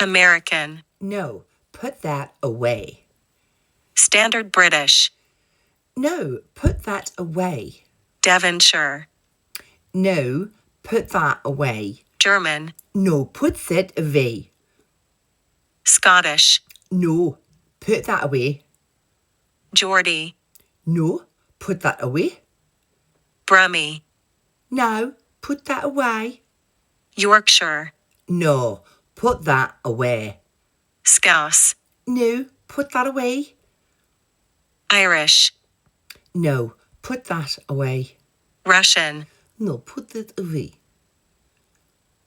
American. No, put that away. Standard British. No, put that away. Devonshire. No, put that away. German. No, put that away. Scottish. No, put that away. Geordie. No, put that away. Brummie. No, put that away. Yorkshire. No, put that away. Scouse. No, put that away. Irish. No, put that away. Russian. No, put that away.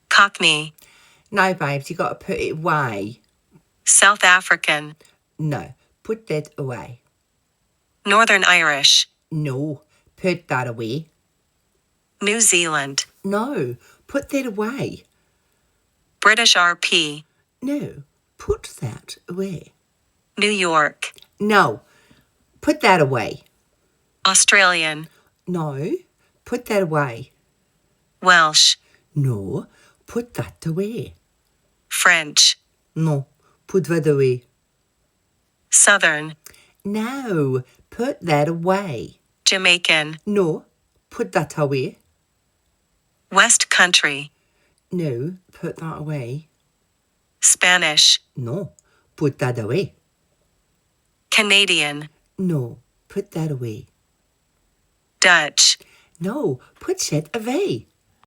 Cockney. No, babes, you got to put it away. South African. No, put that away. Northern Irish. No, put that away. New Zealand. No, put that away. British RP. No, put that away. New York. No, put that away. Australian. No, put that away. Welsh. No, put that away. French. No, put that away. Southern. No, put that away. Jamaican. No, put that away. West Country. No, put that away. Spanish. No, put that away. Canadian. No, put that away. Dutch. No, put it away.